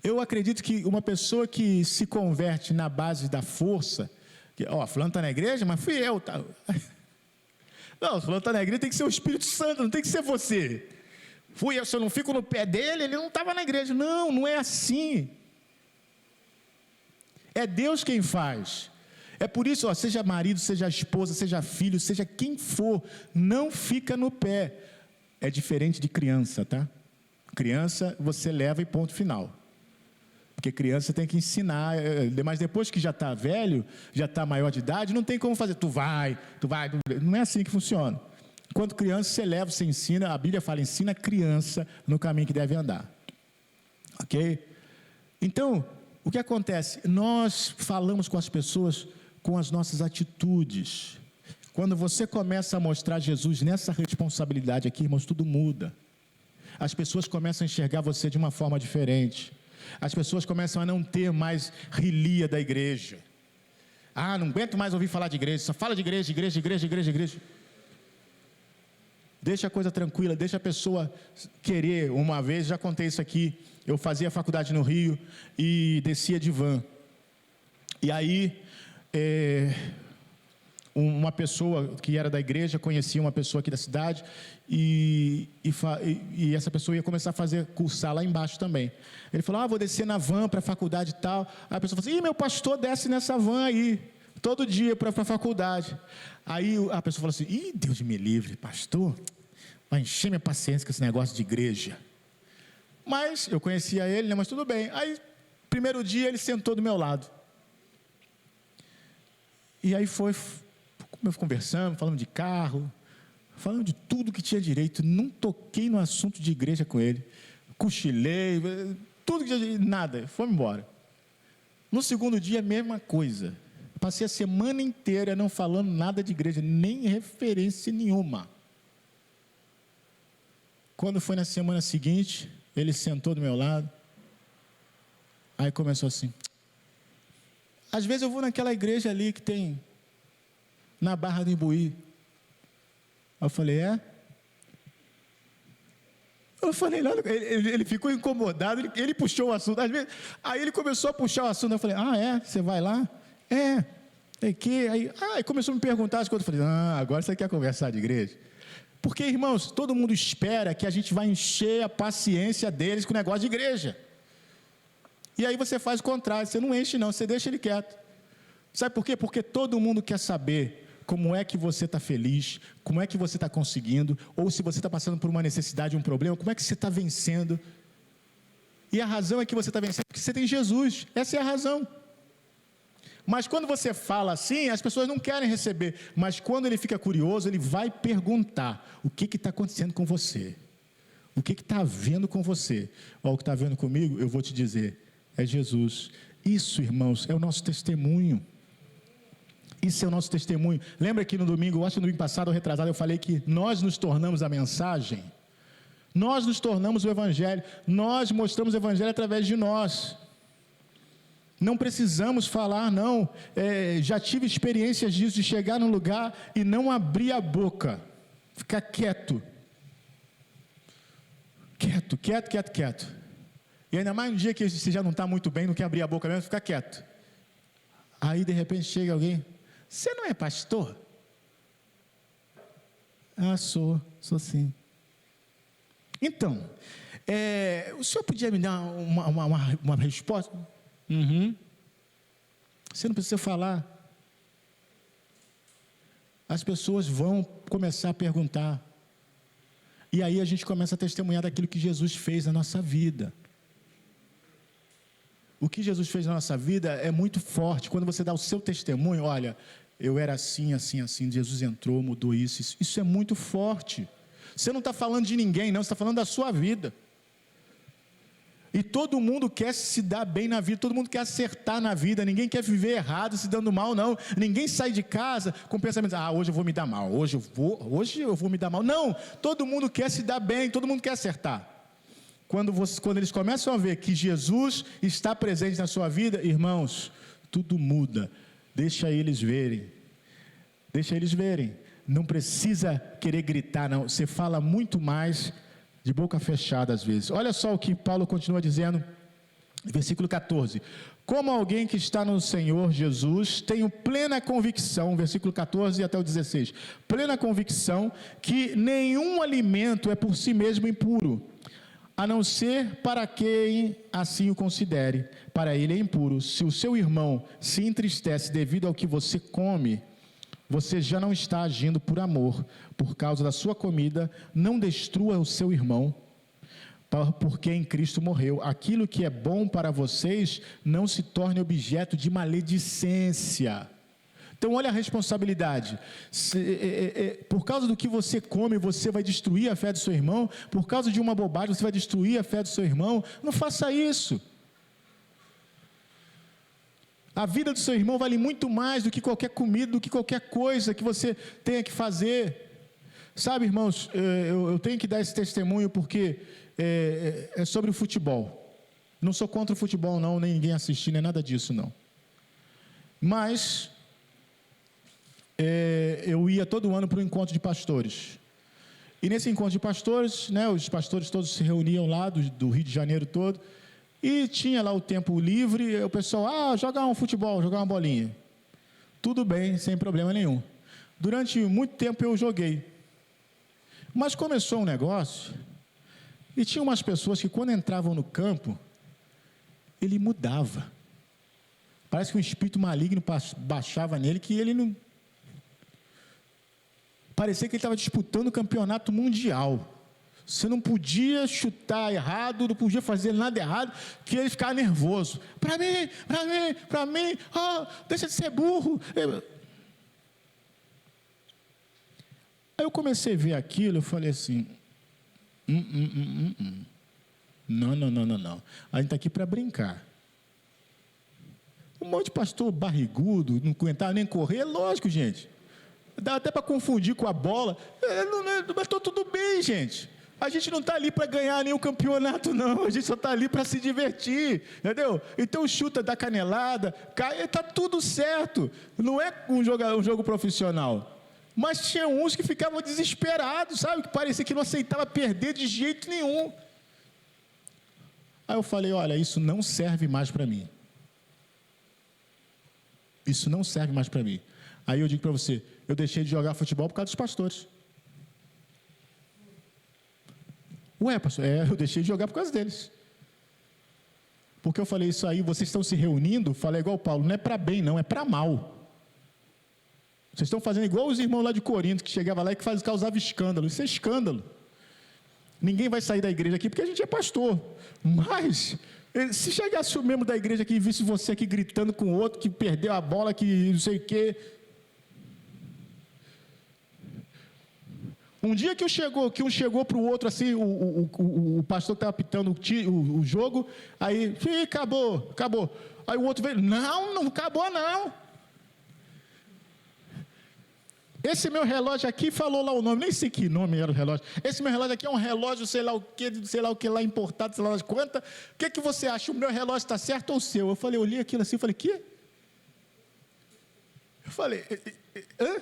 Eu acredito que uma pessoa que se converte na base da força, fulano está na igreja, mas fui eu. Tá. Não, fulano está na igreja, tem que ser o Espírito Santo, não tem que ser você. Fui eu, se eu não fico no pé dele, ele não estava na igreja. Não, não é assim. É Deus quem faz. É por isso, seja marido, seja esposa, seja filho, seja quem for, não fica no pé. É diferente de criança, tá? Criança, você leva e ponto final. Porque criança tem que ensinar, mas depois que já está velho, já está maior de idade, não tem como fazer, tu vai, não é assim que funciona. Enquanto criança, você leva, você ensina, a Bíblia fala, ensina a criança no caminho que deve andar. Ok? Então, o que acontece? Nós falamos com as pessoas com as nossas atitudes. Quando você começa a mostrar Jesus nessa responsabilidade aqui, irmãos, tudo muda. As pessoas começam a enxergar você de uma forma diferente. As pessoas começam a não ter mais relia da igreja. Ah, não aguento mais ouvir falar de igreja, só fala de igreja. Deixa a coisa tranquila, deixa a pessoa querer. Uma vez, já contei isso aqui, eu fazia faculdade no Rio e descia de van. E aí, uma pessoa que era da igreja conhecia uma pessoa aqui da cidade e essa pessoa ia começar a cursar lá embaixo também. Ele falou, vou descer na van para a faculdade e tal. Aí a pessoa falou assim, meu pastor desce nessa van aí, todo dia para a faculdade. Aí a pessoa falou assim, Deus me livre, pastor, vai encher minha paciência com esse negócio de igreja. Mas eu conhecia ele, né, mas tudo bem. Aí, primeiro dia, ele sentou do meu lado. E aí conversando, falando de carro, falando de tudo que tinha direito. Não toquei no assunto de igreja com ele. Cochilei, tudo que tinha direito, nada. Fomos embora. No segundo dia, a mesma coisa. Passei a semana inteira não falando nada de igreja, nem referência nenhuma. Quando foi na semana seguinte, ele sentou do meu lado. Aí começou assim. Às vezes eu vou naquela igreja ali que tem na Barra do Imbuí. Eu falei, Eu falei, não, ele ficou incomodado, ele puxou o assunto. Às vezes, aí ele começou a puxar o assunto. Eu falei, você vai lá? Aí começou a me perguntar as coisas. Eu falei, agora você quer conversar de igreja? Porque, irmãos, todo mundo espera que a gente vai encher a paciência deles com o negócio de igreja. E aí você faz o contrário, você não enche não, você deixa ele quieto. Sabe por quê? Porque todo mundo quer saber como é que você está feliz, como é que você está conseguindo, ou se você está passando por uma necessidade, um problema, como é que você está vencendo. E a razão é que você está vencendo porque você tem Jesus, essa é a razão. Mas quando você fala assim, as pessoas não querem receber. Mas quando ele fica curioso, ele vai perguntar: o que está acontecendo com você? O que está havendo com você? O que está havendo comigo, eu vou te dizer, é Jesus. Isso, irmãos, é o nosso testemunho. Isso é o nosso testemunho. Lembra que no domingo, eu acho que no domingo passado ou retrasado, eu falei que nós nos tornamos a mensagem? Nós nos tornamos o Evangelho. Nós mostramos o Evangelho através de nós. Não precisamos falar, não. Já tive experiências disso, de chegar num lugar e não abrir a boca. Ficar quieto. Quieto. E ainda mais um dia que você já não está muito bem, não quer abrir a boca mesmo, fica quieto. Aí, de repente, chega alguém: você não é pastor? Sou sim. Então, o senhor podia me dar uma resposta? Você não precisa falar. As pessoas vão começar a perguntar. E aí a gente começa a testemunhar daquilo que Jesus fez na nossa vida. O que Jesus fez na nossa vida é muito forte. Quando você dá o seu testemunho, olha, eu era assim, Jesus entrou, mudou isso. Isso é muito forte. Você não está falando de ninguém, não, você está falando da sua vida. E todo mundo quer se dar bem na vida, todo mundo quer acertar na vida, ninguém quer viver errado, se dando mal, não. Ninguém sai de casa com pensamento: hoje eu vou me dar mal, hoje eu vou me dar mal. Não, todo mundo quer se dar bem, todo mundo quer acertar. Quando eles começam a ver que Jesus está presente na sua vida, irmãos, tudo muda. Deixa eles verem. Não precisa querer gritar, não. Você fala muito mais de boca fechada às vezes. Olha só o que Paulo continua dizendo, versículo 14. Como alguém que está no Senhor Jesus, tenho plena convicção, versículo 14 até o 16, plena convicção que nenhum alimento é por si mesmo impuro, a não ser para quem assim o considere. Para ele é impuro. Se o seu irmão se entristece devido ao que você come, você já não está agindo por amor. Por causa da sua comida, não destrua o seu irmão. por quem Cristo morreu. Aquilo que é bom para vocês não se torne objeto de maledicência. Então, olha a responsabilidade. Por causa do que você come, você vai destruir a fé do seu irmão. Por causa de uma bobagem, você vai destruir a fé do seu irmão. Não faça isso. A vida do seu irmão vale muito mais do que qualquer comida, do que qualquer coisa que você tenha que fazer. Sabe, irmãos, eu tenho que dar esse testemunho porque é sobre o futebol. Não sou contra o futebol, não, nem ninguém assistir, nem nada disso, não. Mas eu ia todo ano para um encontro de pastores. E nesse encontro de pastores, né, os pastores todos se reuniam lá do Rio de Janeiro todo, e tinha lá o tempo livre, o pessoal, jogar um futebol, jogar uma bolinha. Tudo bem, sem problema nenhum. Durante muito tempo eu joguei. Mas começou um negócio, e tinha umas pessoas que quando entravam no campo, ele mudava. Parece que um espírito maligno baixava nele, que ele não... Parecia que ele estava disputando o campeonato mundial. Você não podia chutar errado, não podia fazer nada errado, que ele ficava nervoso. Para mim, deixa de ser burro. Aí eu comecei a ver aquilo, eu falei assim, não. A gente está aqui para brincar. Um monte de pastor barrigudo, não aguentava nem correr, é lógico, gente. Dá até para confundir com a bola. Mas está tudo bem, gente. A gente não está ali para ganhar nenhum campeonato, não. A gente só está ali para se divertir, entendeu? Então chuta, dá canelada, cai, está tudo certo. Não é um jogo profissional. Mas tinha uns que ficavam desesperados, sabe? Que parecia que não aceitava perder de jeito nenhum. Aí eu falei, olha, isso não serve mais para mim. Isso não serve mais para mim. Aí eu digo para você, eu deixei de jogar futebol por causa dos pastores. Ué, pastor, eu deixei de jogar por causa deles. Porque eu falei, isso aí, vocês estão se reunindo, falei igual o Paulo, não é para bem não, é para mal. Vocês estão fazendo igual os irmãos lá de Corinto, que chegavam lá e que causava escândalo. Isso é escândalo. Ninguém vai sair da igreja aqui porque a gente é pastor. Mas, se chegasse o membro da igreja aqui e visse você aqui gritando com o outro, que perdeu a bola, que não sei o quê. Um dia que um chegou para o outro, assim, o pastor que estava apitando o jogo, aí, acabou. Aí o outro veio, não acabou não. Esse meu relógio aqui, falou lá o nome, nem sei que nome era o relógio. Esse meu relógio aqui é um relógio, sei lá o que lá importado, sei lá quanta. O que você acha? O meu relógio está certo ou o seu? Eu falei, olhei aquilo assim, falei, quê? Eu falei, hã?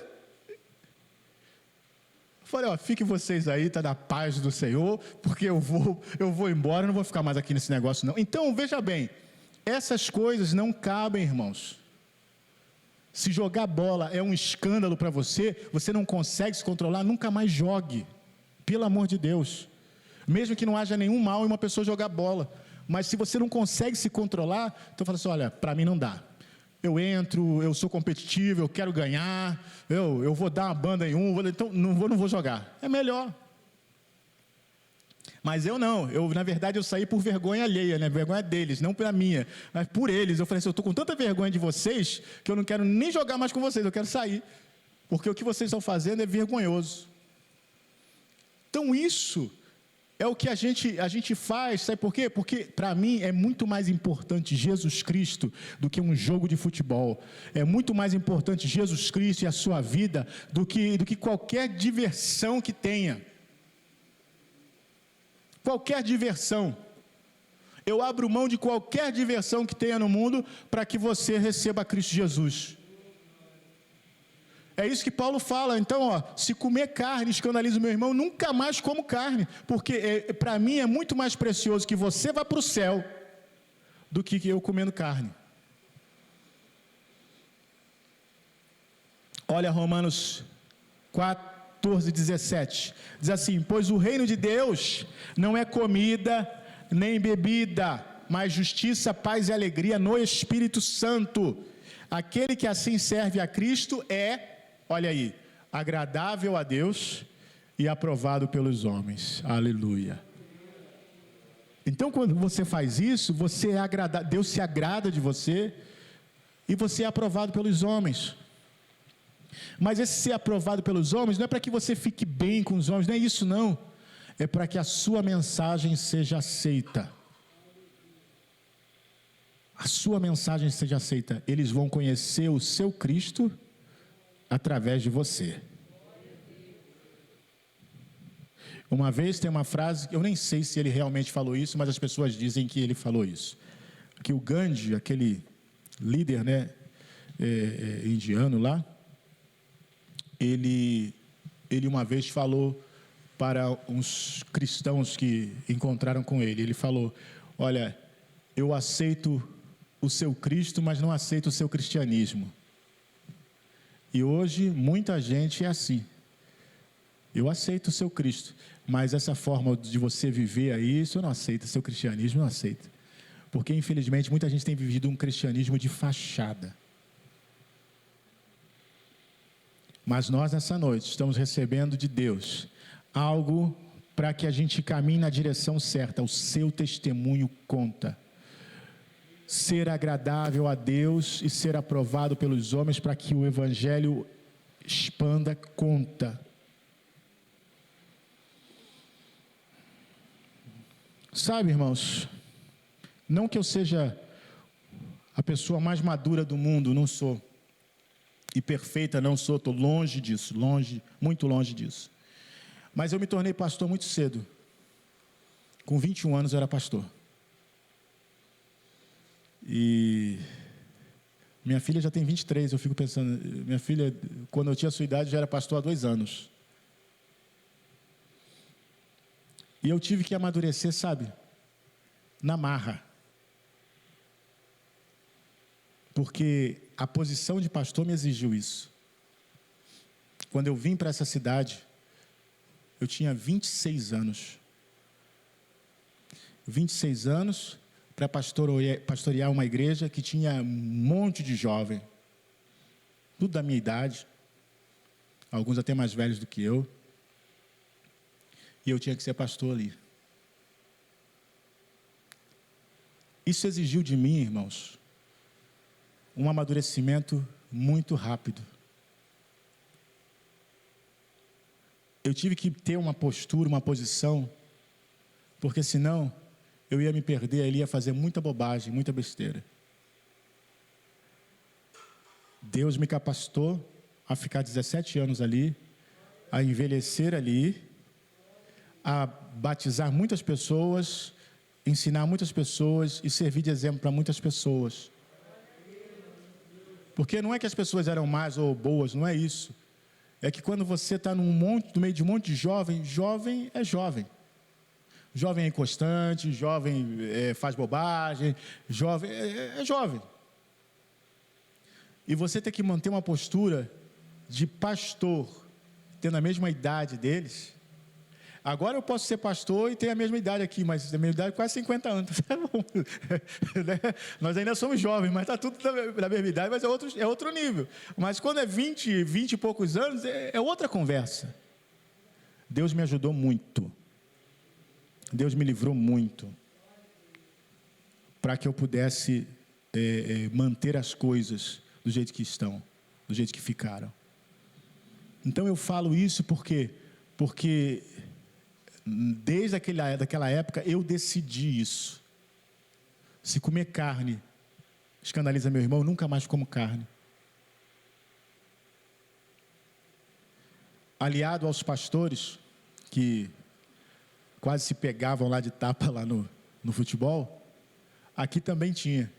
Falei, fiquem vocês aí, está na paz do Senhor, porque eu vou embora, não vou ficar mais aqui nesse negócio não. Então, veja bem, essas coisas não cabem, irmãos. Se jogar bola é um escândalo para você, você não consegue se controlar, nunca mais jogue, pelo amor de Deus. Mesmo que não haja nenhum mal em uma pessoa jogar bola, mas se você não consegue se controlar, então fala assim, olha, para mim não dá. Eu entro, eu sou competitivo, eu quero ganhar, eu vou dar uma banda em então não vou jogar. É melhor. Mas eu não, na verdade eu saí por vergonha alheia, né? Vergonha deles, não pela minha, mas por eles. Eu falei assim, eu estou com tanta vergonha de vocês, que eu não quero nem jogar mais com vocês, eu quero sair, porque o que vocês estão fazendo é vergonhoso. Então isso é o que a gente faz, sabe por quê? Porque para mim é muito mais importante Jesus Cristo do que um jogo de futebol. É muito mais importante Jesus Cristo e a sua vida do que qualquer diversão que tenha. Qualquer diversão. Eu abro mão de qualquer diversão que tenha no mundo para que você receba Cristo Jesus. É isso que Paulo fala. Então, se comer carne escandaliza o meu irmão, nunca mais como carne, porque para mim é muito mais precioso que você vá para o céu do que eu comendo carne. Olha Romanos 14:17, diz assim, pois o reino de Deus não é comida nem bebida, mas justiça, paz e alegria no Espírito Santo. Aquele que assim serve a Cristo olha aí, agradável a Deus e aprovado pelos homens. Aleluia. Então, quando você faz isso, você é agradado, Deus se agrada de você e você é aprovado pelos homens. Mas esse ser aprovado pelos homens não é para que você fique bem com os homens, não é isso não. É para que a sua mensagem seja aceita. A sua mensagem seja aceita. Eles vão conhecer o seu Cristo através de você. Uma vez tem uma frase, eu nem sei se ele realmente falou isso, mas as pessoas dizem que ele falou isso. Que o Gandhi, aquele líder, né, indiano lá, ele uma vez falou para uns cristãos que encontraram com ele, ele falou: olha, eu aceito o seu Cristo, mas não aceito o seu cristianismo. E hoje muita gente é assim. Eu aceito o seu Cristo, mas essa forma de você viver aí, isso eu não aceito, seu cristianismo eu não aceito. Porque infelizmente muita gente tem vivido um cristianismo de fachada. Mas nós nessa noite estamos recebendo de Deus algo para que a gente caminhe na direção certa. O seu testemunho conta. Ser agradável a Deus e ser aprovado pelos homens para que o evangelho expanda conta. Sabe, irmãos, não que eu seja a pessoa mais madura do mundo, não sou. E perfeita não sou, estou longe disso, longe, muito longe disso. Mas eu me tornei pastor muito cedo. Com 21 anos eu era pastor. E minha filha já tem 23, eu fico pensando, minha filha, quando eu tinha a sua idade, já era pastor há 2 anos. E eu tive que amadurecer, sabe? Na marra. Porque a posição de pastor me exigiu isso. Quando eu vim para essa cidade, eu tinha 26 anos. 26 anos para pastorear uma igreja que tinha um monte de jovem. Tudo da minha idade. Alguns até mais velhos do que eu. E eu tinha que ser pastor ali. Isso exigiu de mim, irmãos, um amadurecimento muito rápido. Eu tive que ter uma postura, uma posição, porque senão eu ia me perder ali, ia fazer muita bobagem, muita besteira. Deus me capacitou a ficar 17 anos ali, a envelhecer ali, a batizar muitas pessoas, ensinar muitas pessoas e servir de exemplo para muitas pessoas. Porque não é que as pessoas eram más ou boas, não é isso. É que quando você está no meio de um monte de jovem, jovem é jovem. Jovem é inconstante, jovem faz bobagem, jovem é jovem. E você tem que manter uma postura de pastor, tendo a mesma idade deles. Agora eu posso ser pastor e ter a mesma idade aqui, mas a minha idade é quase 50 anos. Tá bom. Nós ainda somos jovens, mas está tudo da mesma idade, mas é outro nível. Mas quando é 20 e poucos anos, é outra conversa. Deus me ajudou muito. Deus me livrou muito. Para que eu pudesse manter as coisas do jeito que estão, do jeito que ficaram. Então eu falo isso porque desde daquela época eu decidi isso. Se comer carne escandaliza meu irmão, eu nunca mais como carne. Aliado aos pastores que quase se pegavam lá de tapa lá no futebol, aqui também tinha.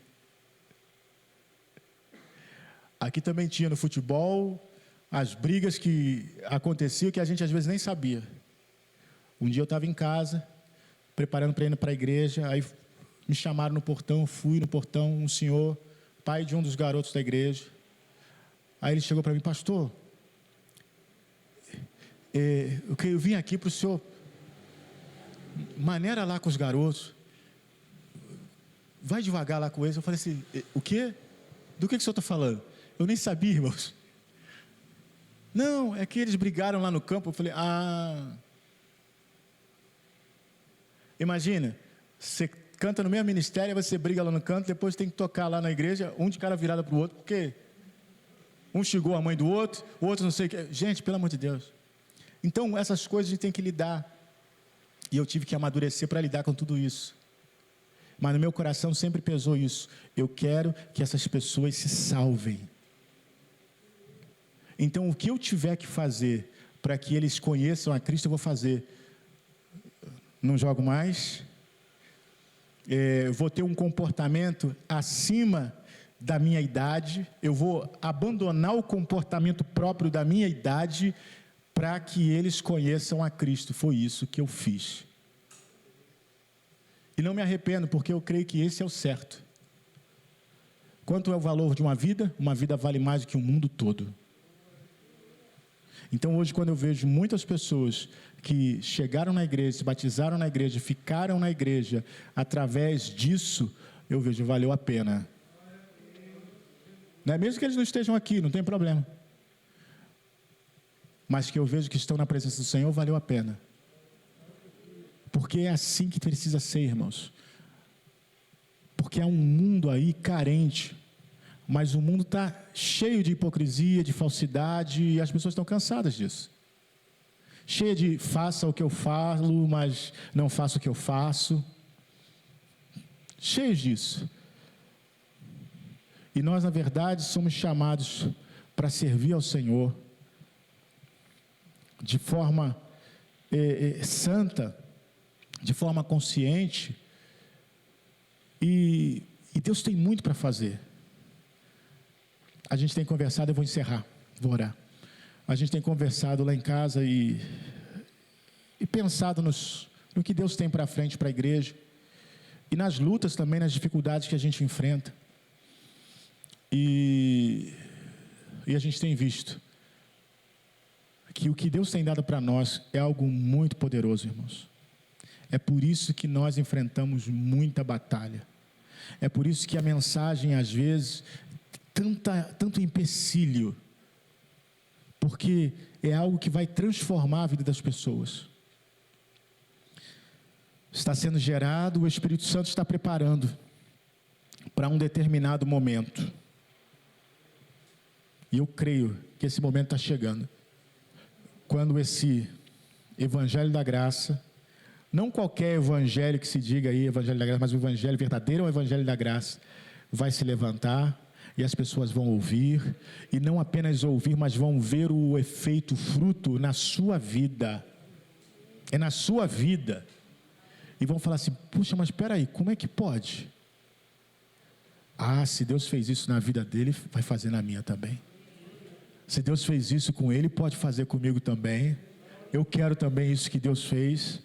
Aqui também tinha no futebol as brigas que aconteciam que a gente às vezes nem sabia. Um dia eu estava em casa, preparando para ir para a igreja, aí me chamaram no portão, fui no portão, um senhor, pai de um dos garotos da igreja. Aí ele chegou para mim: pastor, eu vim aqui para o senhor, maneira lá com os garotos, vai devagar lá com eles. Eu falei assim: o quê? Do que o senhor está falando? Eu nem sabia, irmãos. Não, é que eles brigaram lá no campo. Eu falei: imagina, Você canta no mesmo ministério, você briga lá no canto, depois tem que tocar lá na igreja, um de cara virada para o outro, porque um xingou a mãe do outro, o outro não sei o que. Gente, pelo amor de Deus. Então, essas coisas a gente tem que lidar. E eu tive que amadurecer para lidar com tudo isso. Mas no meu coração sempre pesou isso. Eu quero que essas pessoas se salvem. Então, o que eu tiver que fazer para que eles conheçam a Cristo, eu vou fazer. Não jogo mais. Vou ter um comportamento acima da minha idade. Eu vou abandonar o comportamento próprio da minha idade para que eles conheçam a Cristo. Foi isso que eu fiz. E não me arrependo, porque eu creio que esse é o certo. Quanto é o valor de uma vida? Uma vida vale mais do que o mundo todo. Então hoje, quando eu vejo muitas pessoas que chegaram na igreja, se batizaram na igreja, ficaram na igreja, através disso, eu vejo, valeu a pena. Não é mesmo que eles não estejam aqui, não tem problema. Mas que eu vejo que estão na presença do Senhor, valeu a pena. Porque é assim que precisa ser, irmãos. Porque há um mundo aí carente, mas o mundo está cheio de hipocrisia, de falsidade, e as pessoas estão cansadas disso. Cheia de faça o que eu falo, mas não faço o que eu faço. Cheios disso. E nós, na verdade, somos chamados para servir ao Senhor de forma santa, de forma consciente, e Deus tem muito para fazer. A gente tem conversado, eu vou encerrar, vou orar. A gente tem conversado lá em casa e pensado no que Deus tem para frente para a igreja, e nas lutas também, nas dificuldades que a gente enfrenta, e a gente tem visto que o que Deus tem dado para nós é algo muito poderoso, irmãos. É por isso que nós enfrentamos muita batalha. É por isso que a mensagem, às vezes, tanto empecilho, porque é algo que vai transformar a vida das pessoas. Está sendo gerado, o Espírito Santo está preparando para um determinado momento. E eu creio que esse momento está chegando. Quando esse Evangelho da Graça, não qualquer evangelho que se diga aí, Evangelho da Graça, mas o Evangelho verdadeiro, o Evangelho da Graça, vai se levantar e as pessoas vão ouvir, e não apenas ouvir, mas vão ver o efeito, o fruto na sua vida. É na sua vida. E vão falar assim, puxa, mas espera aí, como é que pode? Ah, se Deus fez isso na vida dele, vai fazer na minha também. Se Deus fez isso com ele, pode fazer comigo também. Eu quero também isso que Deus fez.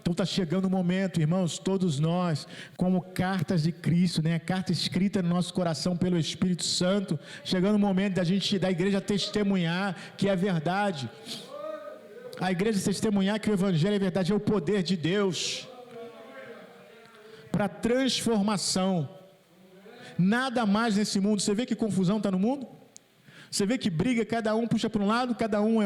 Então está chegando o momento, irmãos, todos nós, como cartas de Cristo, né? Carta escrita no nosso coração pelo Espírito Santo, chegando o momento da igreja testemunhar que é verdade. A igreja testemunhar que o Evangelho é verdade, é o poder de Deus para transformação. Nada mais nesse mundo. Você vê que confusão está no mundo? Você vê que briga, cada um puxa para um lado, cada um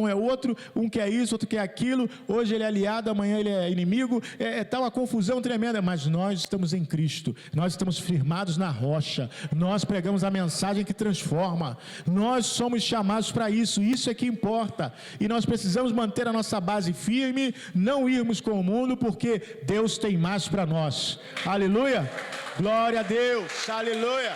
é outro, um quer isso, outro quer aquilo, hoje ele é aliado, amanhã ele é inimigo, tá uma confusão tremenda, mas nós estamos em Cristo, nós estamos firmados na rocha, nós pregamos a mensagem que transforma, nós somos chamados para isso é que importa, e nós precisamos manter a nossa base firme, não irmos com o mundo, porque Deus tem mais para nós, aleluia, glória a Deus, aleluia.